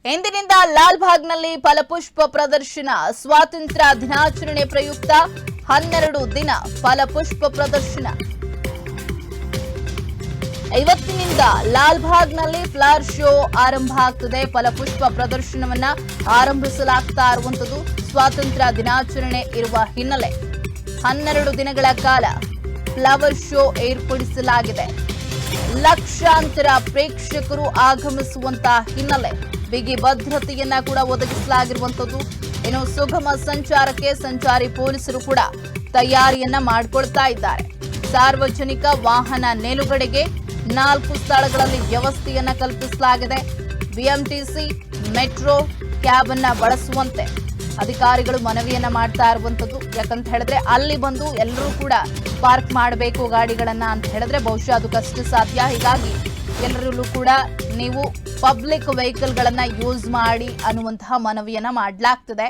ಇಂದಿನಿಂದ ಲಾಲ್ಬಾಗ್ನಲ್ಲಿ ಫಲಪುಷ್ಪ ಪ್ರದರ್ಶನ. ಸ್ವಾತಂತ್ರ್ಯ ದಿನಾಚರಣೆ ಪ್ರಯುಕ್ತ 12 ದಿನ ಫಲಪುಷ್ಪ ಪ್ರದರ್ಶನ. ಇವತ್ತಿನಿಂದ ಲಾಲ್ಬಾಗ್ನಲ್ಲಿ ಫ್ಲವರ್ ಶೋ ಆರಂಭ ಆಗ್ತದೆ. ಫಲಪುಷ್ಪ ಪ್ರದರ್ಶನವನ್ನ ಆರಂಭಿಸಲಾಗ್ತಾ ಇರುವಂತದ್ದು ಸ್ವಾತಂತ್ರ್ಯ ದಿನಾಚರಣೆ ಇರುವ ಹಿನ್ನೆಲೆ 12 ದಿನಗಳ ಕಾಲ ಫ್ಲವರ್ ಶೋ ಏರ್ಪಡಿಸಲಾಗಿದೆ. ಲಕ್ಷಾಂತರ ಪ್ರೇಕ್ಷಕರು ಆಗಮಿಸುವಂತಹ ಹಿನ್ನೆಲೆ ಬಿಗಿ ಭದ್ರತೆಯನ್ನ ಕೂಡ ಒದಗಿಸಲಾಗಿರುವಂತದ್ದು. ಇನ್ನು ಸುಗಮ ಸಂಚಾರಕ್ಕೆ ಸಂಚಾರಿ ಪೊಲೀಸರು ಕೂಡ ತಯಾರಿಯನ್ನ ಮಾಡಿಕೊಳ್ತಾ ಇದ್ದಾರೆ. ಸಾರ್ವಜನಿಕ ವಾಹನ ನಿಲುಗಡೆಗೆ 4 ಸ್ಥಳಗಳಲ್ಲಿ ವ್ಯವಸ್ಥೆಯನ್ನ ಕಲ್ಪಿಸಲಾಗಿದೆ. ಬಿಎಂಟಿಸಿ ಮೆಟ್ರೋ ಕ್ಯಾಬ್ ಅನ್ನ ಬಳಸುವಂತೆ ಅಧಿಕಾರಿಗಳು ಮನವಿಯನ್ನ ಮಾಡ್ತಾ ಇರುವಂತದ್ದು. ಯಾಕಂತ ಹೇಳಿದ್ರೆ ಅಲ್ಲಿ ಬಂದು ಎಲ್ಲರೂ ಕೂಡ ಪಾರ್ಕ್ ಮಾಡಬೇಕು ಗಾಡಿಗಳನ್ನ ಅಂತ ಹೇಳಿದ್ರೆ ಬಹುಶಃ ಅದು ಕಷ್ಟ ಸಾಧ್ಯ. ಹೀಗಾಗಿ ಎಲ್ಲರಲ್ಲೂ ಕೂಡ ನೀವು ಪಬ್ಲಿಕ್ ವೆಹಿಕಲ್ ಗಳನ್ನ ಯೂಸ್ ಮಾಡಿ ಅನ್ನುವಂತಹ ಮನವಿಯನ್ನ ಮಾಡಲಾಗ್ತದೆ.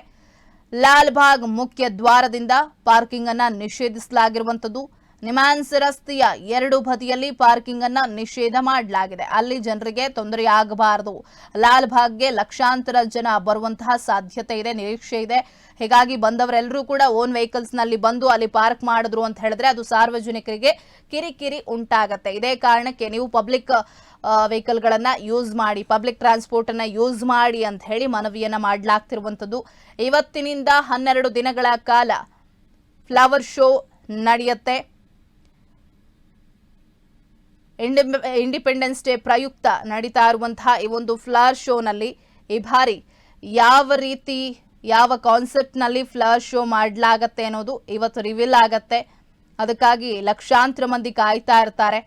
ಲಾಲ್ಬಾಗ್ ಮುಖ್ಯ ದ್ವಾರದಿಂದ ಪಾರ್ಕಿಂಗ್ ಅನ್ನ ನಿಷೇಧಿಸಲಾಗಿರುವಂತದ್ದು. ನಿಮ್ಹಾನ್ಸ್ ರಸ್ತೆಯ 2 ಬದಿಯಲ್ಲಿ ಪಾರ್ಕಿಂಗ್ ಅನ್ನ ನಿಷೇಧ ಮಾಡಲಾಗಿದೆ. ಅಲ್ಲಿ ಜನರಿಗೆ ತೊಂದರೆ ಆಗಬಾರದು. ಲಾಲ್ಬಾಗ್ಗೆ ಲಕ್ಷಾಂತರ ಜನ ಬರುವಂತಹ ಸಾಧ್ಯತೆ ಇದೆ, ನಿರೀಕ್ಷೆ ಇದೆ. ಹೀಗಾಗಿ ಬಂದವರೆಲ್ಲರೂ ಕೂಡ ಓನ್ ವೆಹಿಕಲ್ಸ್ ನಲ್ಲಿ ಬಂದು ಅಲ್ಲಿ ಪಾರ್ಕ್ ಮಾಡಿದ್ರು ಅಂತ ಹೇಳಿದ್ರೆ ಅದು ಸಾರ್ವಜನಿಕರಿಗೆ ಕಿರಿಕಿರಿ ಉಂಟಾಗತ್ತೆ. ಇದೇ ಕಾರಣಕ್ಕೆ ನೀವು ಪಬ್ಲಿಕ್ ವೆಹಿಕಲ್ ಗಳನ್ನ ಯೂಸ್ ಮಾಡಿ, ಪಬ್ಲಿಕ್ ಟ್ರಾನ್ಸ್ಪೋರ್ಟ್ ಅನ್ನ ಯೂಸ್ ಮಾಡಿ ಅಂತ ಹೇಳಿ ಮನವಿಯನ್ನ ಮಾಡಲಾಗ್ತಿರುವಂತದ್ದು. ಇವತ್ತಿನಿಂದ 12 ದಿನಗಳ ಕಾಲ ಫ್ಲವರ್ ಶೋ ನಡೆಯುತ್ತೆ. ಇಂಡಿಪೆಂಡೆನ್ಸ್ ಡೇ ಪ್ರಯುಕ್ತ ನಡೀತಾ ಇರುವಂತಹ ಈ ಒಂದು ಫ್ಲವರ್ ಶೋನಲ್ಲಿ ಈ ಬಾರಿ ಯಾವ ರೀತಿ ಯಾವ ಕಾನ್ಸೆಪ್ಟ್ ನಲ್ಲಿ ಫ್ಲವರ್ ಶೋ ಮಾಡಲಾಗತ್ತೆ ಅನ್ನೋದು ಇವತ್ತು ರಿವೀಲ್ ಆಗತ್ತೆ. ಅದಕ್ಕಾಗಿ ಲಕ್ಷಾಂತರ ಮಂದಿ ಕಾಯ್ತಾ ಇರ್ತಾರೆ.